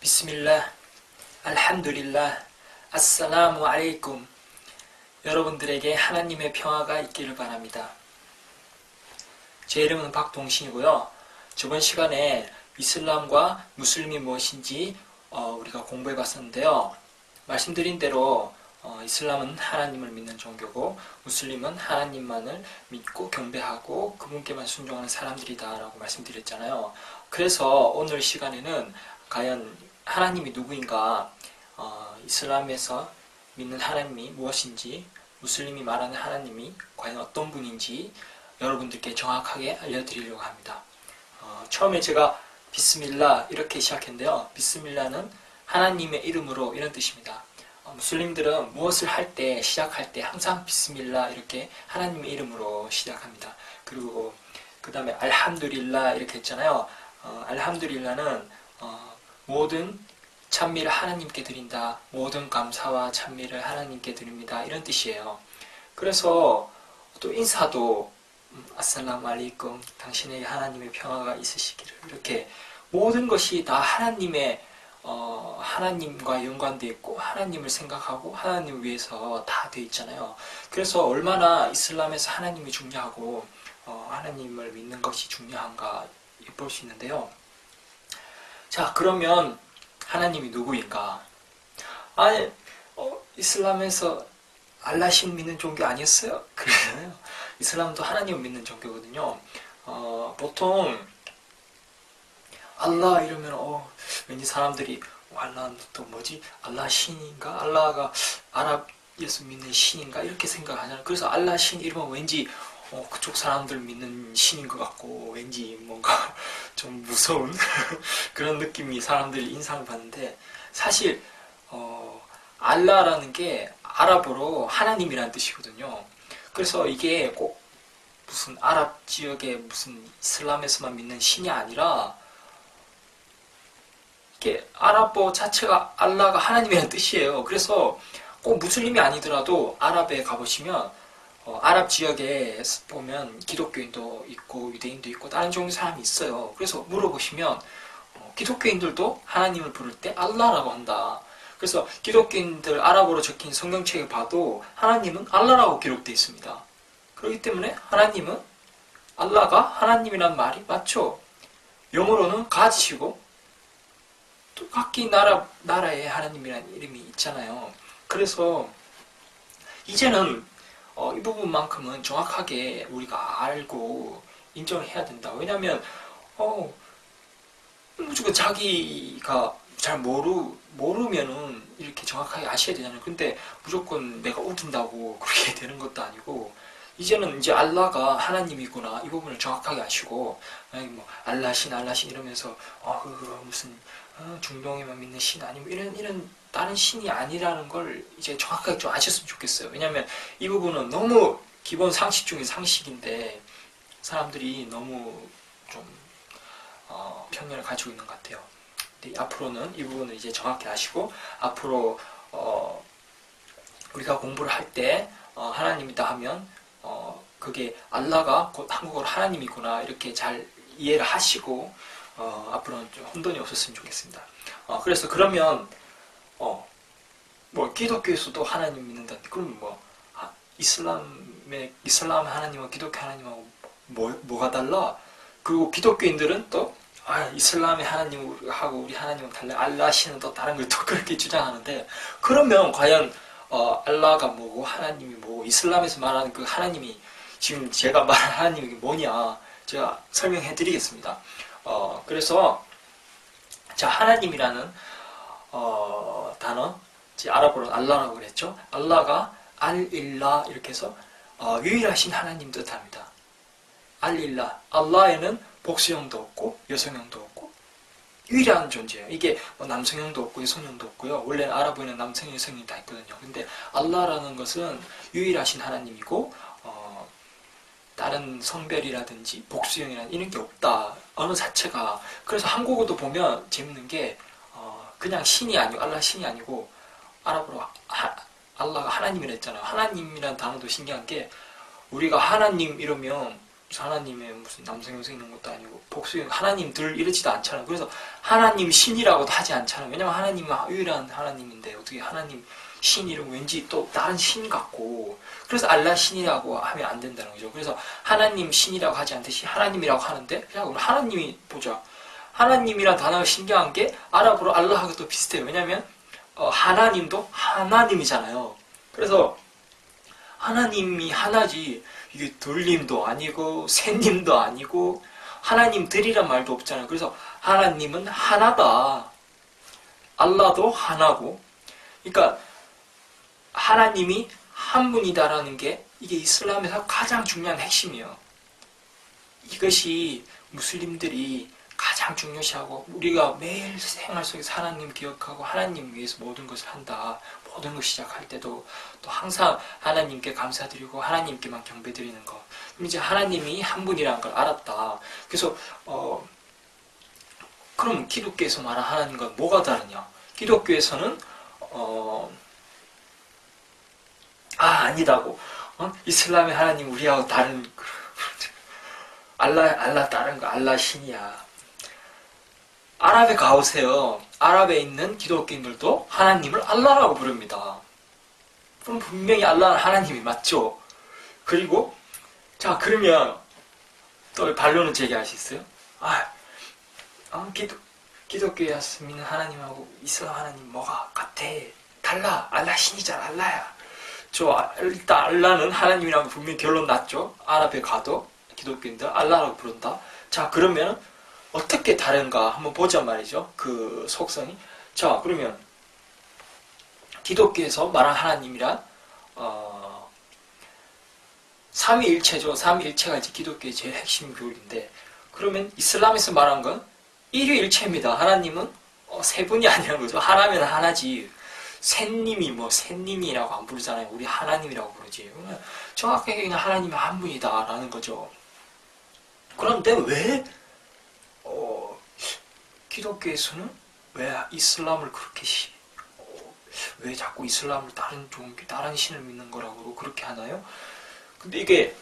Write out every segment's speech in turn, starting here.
비스밀라, 알함두릴라, 아살라무 알레이쿰. 여러분들에게 하나님의 평화가 있기를 바랍니다. 제 이름은 박동신이고요. 저번 시간에 이슬람과 무슬림이 무엇인지 우리가 공부해 봤었는데요. 말씀드린 대로 이슬람은 하나님을 믿는 종교고 무슬림은 하나님만을 믿고 경배하고 그분께만 순종하는 사람들이다 라고 말씀드렸잖아요. 그래서 오늘 시간에는 과연 하나님이 누구인가, 이슬람에서 믿는 하나님이 무엇인지, 무슬림이 말하는 하나님이 과연 어떤 분인지 여러분들께 정확하게 알려드리려고 합니다. 처음에 제가 비스밀라 이렇게 시작했는데요. 비스밀라는 하나님의 이름으로 이런 뜻입니다. 무슬림들은 무엇을 할 때, 시작할 때 항상 비스밀라 이렇게 하나님의 이름으로 시작합니다. 그리고 그 다음에 알함두릴라 이렇게 했잖아요. 알함두릴라는 모든 찬미를 하나님께 드린다. 모든 감사와 찬미를 하나님께 드립니다. 이런 뜻이에요. 그래서 또 인사도 아살라무 알레이쿰, 당신에게 하나님의 평화가 있으시기를, 이렇게 모든 것이 다 하나님과 연관되어 있고 하나님을 생각하고 하나님을 위해서 다 되어 있잖아요. 그래서 얼마나 이슬람에서 하나님이 중요하고 하나님을 믿는 것이 중요한가 볼 수 있는데요. 자, 그러면 하나님이 누구인가? 이슬람에서 알라신 믿는 종교 아니었어요? 그러잖아요. 이슬람도 하나님을 믿는 종교거든요. 보통 알라 이러면 왠지 사람들이 알라는 또 뭐지? 알라 신인가? 알라가 아랍에서 믿는 신인가? 이렇게 생각하잖아요. 그래서 알라 신 이러면 왠지 그쪽 사람들 믿는 신인 것 같고 왠지 뭔가 좀 무서운 그런 느낌이 사람들이 인상을 받는데, 사실 알라라는 게 아랍어로 하나님이라는 뜻이거든요. 그래서 이게 꼭 무슨 아랍 지역의 무슨 이슬람에서만 믿는 신이 아니라 이게 아랍어 자체가 알라가 하나님이라는 뜻이에요. 그래서 꼭 무슬림이 아니더라도 아랍에 가보시면 아랍 지역에 보면 기독교인도 있고 유대인도 있고 다른 종류 사람이 있어요. 그래서 물어보시면 기독교인들도 하나님을 부를 때 알라라고 한다. 그래서 기독교인들 아랍어로 적힌 성경책을 봐도 하나님은 알라라고 기록되어 있습니다. 그렇기 때문에 하나님은, 알라가 하나님이란 말이 맞죠. 영어로는 God이고 또 각기 나라에 하나님이라는 이름이 있잖아요. 그래서 이제는 이 부분만큼은 정확하게 우리가 알고 인정을 해야 된다. 왜냐하면 무조건 자기가 잘 모르면은 이렇게 정확하게 아셔야 되잖아요. 근데 무조건 내가 우긴다고 그렇게 되는 것도 아니고, 이제는 이제 알라가 하나님이구나 이 부분을 정확하게 아시고, 뭐 알라신 이러면서 무슨 중동에만 믿는 신 아니면 이런 다른 신이 아니라는 걸 이제 정확하게 좀 아셨으면 좋겠어요. 왜냐하면 이 부분은 너무 기본 상식 중의 상식인데 사람들이 너무 좀 편견을 가지고 있는 것 같아요. 근데 앞으로는 이 부분을 이제 정확히 아시고, 앞으로 우리가 공부를 할 때 하나님이다 하면 그게 알라가 곧 한국어로 하나님이구나 이렇게 잘 이해를 하시고 앞으로는 좀 혼돈이 없었으면 좋겠습니다. 그래서 그러면 뭐 기독교에서도 하나님 믿는다는데, 그럼 뭐 이슬람 하나님과 기독교 하나님하고 뭐가 달라? 그리고 기독교인들은 또 이슬람의 하나님하고 우리 하나님은 달라, 알라신은 또 다른 걸 또 그렇게 주장하는데, 그러면 과연 알라가 뭐고 하나님이 뭐고, 이슬람에서 말하는 그 하나님이, 지금 제가 말한 하나님이 뭐냐 제가 설명해 드리겠습니다. 그래서 자, 하나님이라는 단어, 아랍어로는 알라라고 그랬죠. 알라가 알일라 이렇게 해서 유일하신 하나님 뜻합니다. 알일라, 알라에는 복수형도 없고 여성형도 없고 유일한 존재예요. 이게 남성형도 없고 여성형도 없고요. 원래는 아랍어에는 남성, 여성이 다 있거든요. 근데 알라라는 것은 유일하신 하나님이고 다른 성별이라든지 복수형이라든지 이런 게 없다. 언어 자체가. 그래서 한국어도 보면 재밌는 게 그냥 신이 아니고, 알라 신이 아니고 아랍어로 알라가 하나님이라 했잖아요. 하나님이라는 단어도 신기한 게, 우리가 하나님 이러면 무슨 하나님의 무슨 남성 형성 있는 것도 아니고 복수 하나님들 이러지도 않잖아요. 그래서 하나님 신이라고도 하지 않잖아요. 왜냐면 하나님은 유일한 하나님인데 어떻게 하나님 신 이름 왠지 또 다른 신 같고, 그래서 알라 신이라고 하면 안 된다는 거죠. 그래서 하나님 신이라고 하지 않듯이 하나님이라고 하는데, 자 우리 하나님이 보자. 하나님이란 단어가 신기한 게 아랍어로 알라하고 또 비슷해요. 왜냐면 하나님도 하나님이잖아요. 그래서 하나님이 하나지, 이게 둘님도 아니고 셋님도 아니고 하나님들이란 말도 없잖아요. 그래서 하나님은 하나다. 알라도 하나고. 그러니까 하나님이 한 분이다라는 게 이게 이슬람에서 가장 중요한 핵심이에요. 이것이 무슬림들이 가장 중요시하고, 우리가 매일 생활 속에서 하나님 기억하고 하나님 위해서 모든 것을 한다. 모든 걸 시작할 때도 또 항상 하나님께 감사드리고 하나님께만 경배드리는 것. 그럼 이제 하나님이 한 분이라는 걸 알았다. 그래서 그럼 기독교에서 말하는 하나님과 뭐가 다르냐? 기독교에서는 아니다고. 이슬람의 하나님 우리하고 다른 알라 다른 거, 알라 신이야. 아랍에 가보세요. 아랍에 있는 기독교인들도 하나님을 알라라고 부릅니다. 그럼 분명히 알라는 하나님이 맞죠. 그리고 자 그러면 또 반론을 제기할 수 있어요. 기독교에서 믿는 하나님하고 이슬람 하나님 뭐가 같아? 달라. 알라 신이잖아. 알라야. 일단 알라는 하나님이라고 분명히 결론 났죠. 아랍에 가도 기독교인들 알라라고 부른다. 자 그러면 어떻게 다른가 한번 보자 말이죠. 그 속성이. 자 그러면 기독교에서 말한 하나님이란 삼위일체죠. 삼위일체가 이제 기독교의 제일 핵심 교리인데, 그러면 이슬람에서 말한 건 일위일체입니다. 하나님은 세 분이 아니라는 거죠. 하나면 하나지. 셋님이 셋님이라고 안 부르잖아요. 우리 하나님이라고 부르지. 정확하게 그냥 하나님이 한 분이다라는 거죠. 그런데 왜 기독교에서는 왜 이슬람을 그렇게 왜 자꾸 이슬람을 다른 종교, 다른 신을 믿는 거라고 그렇게 하나요? 근데 이게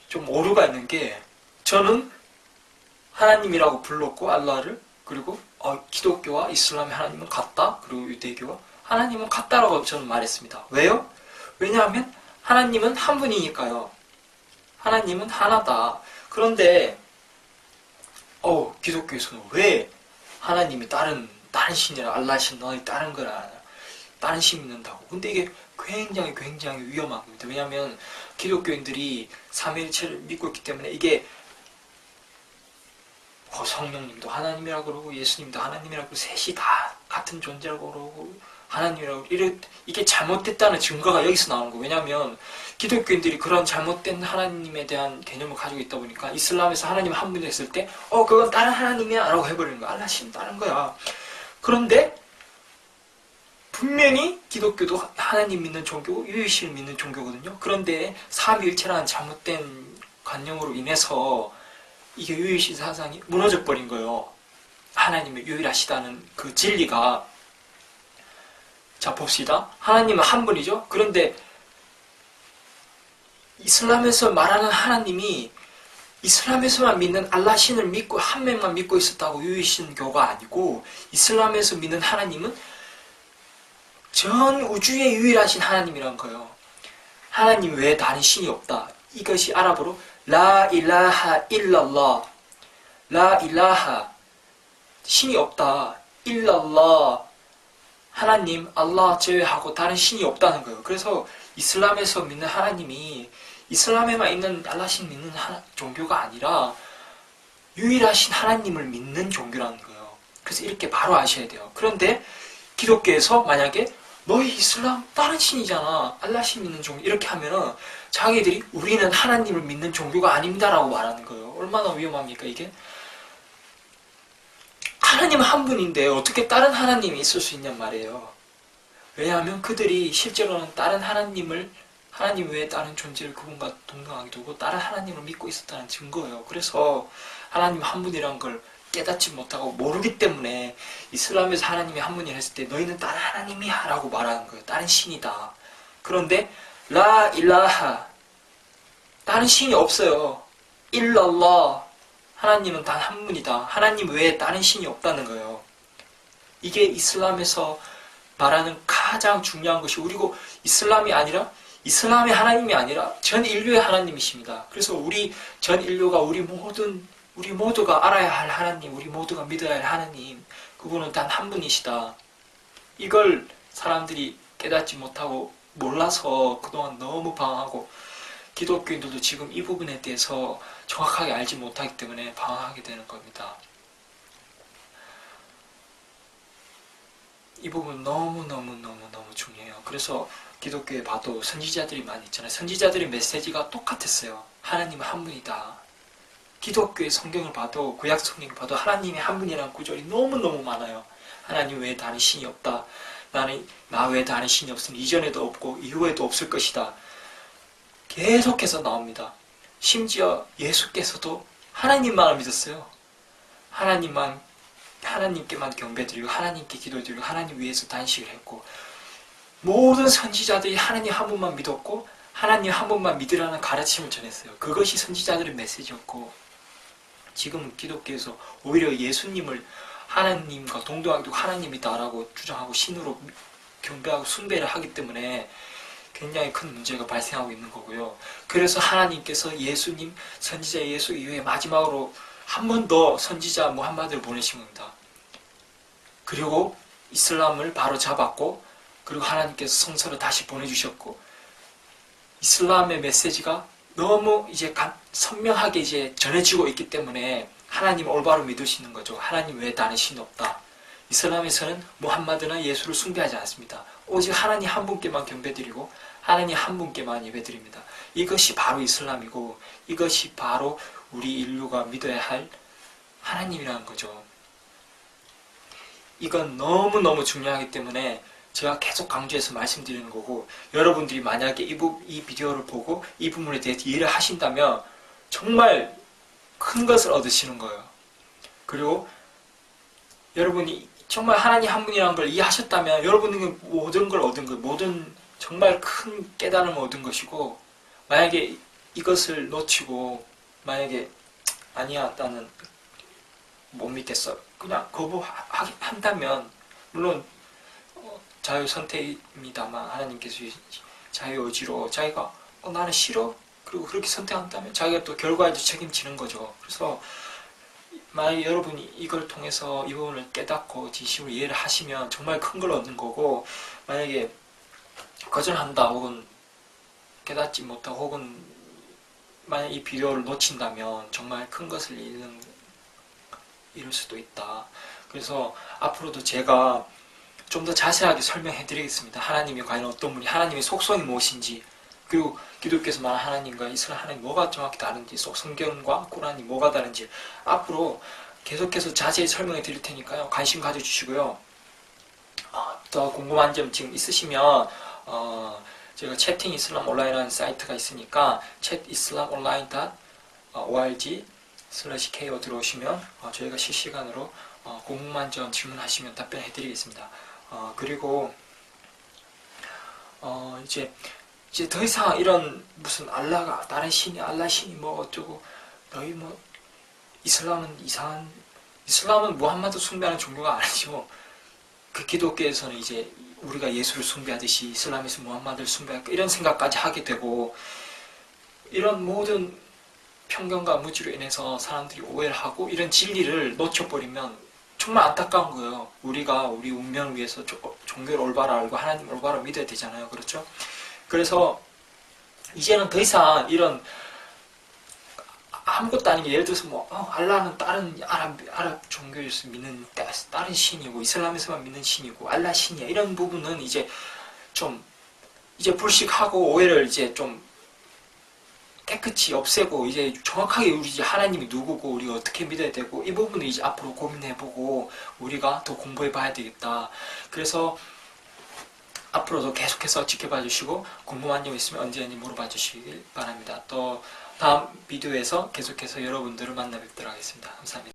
좀 오류가 있는 게, 저는 하나님이라고 불렀고 알라를, 그리고 기독교와 이슬람의 하나님은 같다. 그리고 유대교와 하나님은 같다라고 저는 말했습니다. 왜요? 왜냐하면 하나님은 한 분이니까요. 하나님은 하나다. 그런데 기독교에서는 왜 하나님이 다른 신이라 알라 신, 너희 다른 거라 다른 신 믿는다고. 근데 이게 굉장히 위험한 겁니다. 왜냐하면 기독교인들이 삼위일체를 믿고 있기 때문에, 이게 성령님도 하나님이라고 그러고 예수님도 하나님이라고 그러고 셋이 다 같은 존재라고 그러고 하나님이라고, 이게 잘못됐다는 증거가 여기서 나오는 거예요. 왜냐하면 기독교인들이 그런 잘못된 하나님에 대한 개념을 가지고 있다 보니까 이슬람에서 하나님 한 분이 했을 때 그건 다른 하나님이야 라고 해버리는 거야. 알라신 다른 거야. 그런데 분명히 기독교도 하나님 믿는 종교고 유일신을 믿는 종교거든요. 그런데 삼위일체라는 잘못된 관념으로 인해서 이게 유일신 사상이 무너져 버린 거예요. 하나님이 유일하시다는 그 진리가. 자 봅시다. 하나님은 한 분이죠. 그런데 이슬람에서 말하는 하나님이 이슬람에서만 믿는 알라 신을 믿고 한 명만 믿고 있었다고 유일신교가 아니고, 이슬람에서 믿는 하나님은 전 우주의 유일하신 하나님이란 거예요. 하나님 외에 다른 신이 없다. 이것이 아랍어로 라 일라하 일랄라. 라 일라하, 신이 없다. 일랄라, 하나님 알라 제외하고 다른 신이 없다는 거예요. 그래서 이슬람에서 믿는 하나님이 이슬람에만 있는 알라신 믿는 종교가 아니라 유일하신 하나님을 믿는 종교라는 거예요. 그래서 이렇게 바로 아셔야 돼요. 그런데 기독교에서 만약에 너희 이슬람 다른 신이잖아, 알라신 믿는 종교, 이렇게 하면은 자기들이 우리는 하나님을 믿는 종교가 아닙니다라고 말하는 거예요. 얼마나 위험합니까 이게? 하나님은 한 분인데 어떻게 다른 하나님이 있을 수 있냔 말이에요. 왜냐하면 그들이 실제로는 다른 하나님 외에 다른 존재를 그분과 동등하게 두고 다른 하나님을 믿고 있었다는 증거예요. 그래서 하나님 한 분이란 걸 깨닫지 못하고 모르기 때문에 이슬람에서 하나님이 한 분이라 했을 때 너희는 다른 하나님이야 라고 말하는 거예요. 다른 신이다. 그런데 라 일라하, 다른 신이 없어요. 일랄라, 하나님은 단 한 분이다. 하나님 외에 다른 신이 없다는 거예요. 이게 이슬람에서 말하는 가장 중요한 것이, 그리고 이슬람의 하나님이 아니라 전 인류의 하나님이십니다. 그래서 우리 전 인류가 우리 모두가 알아야 할 하나님, 우리 모두가 믿어야 할 하나님, 그분은 단 한 분이시다. 이걸 사람들이 깨닫지 못하고 몰라서 그동안 너무 방황하고, 기독교인들도 지금 이 부분에 대해서 정확하게 알지 못하기 때문에 방황하게 되는 겁니다. 이 부분 너무 중요해요. 그래서 기독교에 봐도 선지자들이 많이 있잖아요. 선지자들의 메시지가 똑같았어요. 하나님은 한 분이다. 기독교의 성경을 봐도, 구약 성경을 봐도 하나님이 한 분이라는 구절이 너무너무 많아요. 하나님 외에 다른 신이 없다. 나 외에 다른 신이 없으니 이전에도 없고 이후에도 없을 것이다. 계속해서 나옵니다. 심지어 예수께서도 하나님만을 믿었어요. 하나님께만 경배드리고 하나님께 기도드리고 하나님 위해서 단식을 했고, 모든 선지자들이 하나님 한 분만 믿었고 하나님 한 분만 믿으라는 가르침을 전했어요. 그것이 선지자들의 메시지였고, 지금은 기독교에서 오히려 예수님을 하나님과 동등하게 하나님이다라고 주장하고 신으로 경배하고 숭배를 하기 때문에 굉장히 큰 문제가 발생하고 있는 거고요. 그래서 하나님께서 예수님, 선지자 예수 이후에 마지막으로 한 번 더 선지자 무함마드를 보내신 겁니다. 그리고 이슬람을 바로 잡았고, 그리고 하나님께서 성서를 다시 보내주셨고, 이슬람의 메시지가 너무 이제 선명하게 이제 전해지고 있기 때문에 하나님을 올바로 믿을 수 있는 거죠. 하나님 외에 다른 신이 없다. 이슬람에서는 무함마드나 예수를 숭배하지 않습니다. 오직 하나님 한 분께만 경배드리고 하나님 한 분께만 예배드립니다. 이것이 바로 이슬람이고, 이것이 바로 우리 인류가 믿어야 할 하나님이라는 거죠. 이건 너무너무 중요하기 때문에 제가 계속 강조해서 말씀드리는 거고, 여러분들이 만약에 이 비디오를 보고 이 부분에 대해서 이해를 하신다면 정말 큰 것을 얻으시는 거예요. 그리고 여러분이 정말 하나님 한 분이라는 걸 이해하셨다면 여러분은 모든 걸 얻은 거예요. 모든 정말 큰 깨달음을 얻은 것이고, 만약에 이것을 놓치고 만약에 아니야 나는 못 믿겠어 그냥 거부한다면, 물론 자유 선택입니다만 하나님께서 자유 의지로 자기가 나는 싫어 그리고 그렇게 선택한다면 자기가 또 결과에도 책임지는 거죠. 그래서 만약에 여러분이 이걸 통해서 이 부분을 깨닫고 진심으로 이해를 하시면 정말 큰 걸 얻는 거고, 만약에 거절한다 혹은 깨닫지 못하고 혹은 만약 이 비디오를 놓친다면 정말 큰 것을 이룰 수도 있다. 그래서 앞으로도 제가 좀 더 자세하게 설명해 드리겠습니다. 하나님이 과연 어떤 분이, 하나님의 속성이 무엇인지, 그리고 기독교에서 말하는 하나님과 이슬람 하나님 뭐가 정확히 다른지, 성경과 꾸란이 뭐가 다른지 앞으로 계속해서 자세히 설명해 드릴 테니까요. 관심 가져주시고요. 더 궁금한 점 지금 있으시면 제가 채팅 이슬람 온라인이라는 사이트가 있으니까 chatislamonline.org/ko 들어오시면 저희가 실시간으로 궁금한 점 질문하시면 답변해 드리겠습니다. 그리고 이제 더 이상 이런 무슨 알라가 다른 신이 알라 신이 뭐 어쩌고 너희 뭐 이슬람은 무함마드 숭배하는 종교가 아니죠. 그 기독교에서는 이제 우리가 예수를 숭배하듯이 이슬람에서 무함마드를 숭배할까 이런 생각까지 하게 되고, 이런 모든 편견과 무지로 인해서 사람들이 오해를 하고 이런 진리를 놓쳐버리면 정말 안타까운 거예요. 우리가 우리 운명을 위해서 종교를 올바로 알고 하나님을 올바로 믿어야 되잖아요. 그렇죠? 그래서 이제는 더 이상 이런 아무것도 아닌 게, 예를 들어서 뭐 알라는 다른 아랍 종교에서 믿는 다른 신이고 이슬람에서만 믿는 신이고 알라 신이야, 이런 부분은 이제 불식하고 오해를 이제 좀 깨끗이 없애고 이제 정확하게 우리 이제 하나님이 누구고 우리가 어떻게 믿어야 되고 이 부분을 이제 앞으로 고민해보고 우리가 더 공부해봐야 되겠다. 그래서 앞으로도 계속해서 지켜봐 주시고 궁금한 점 있으면 언제든지 물어봐 주시길 바랍니다. 또 다음 비디오에서 계속해서 여러분들을 만나 뵙도록 하겠습니다. 감사합니다.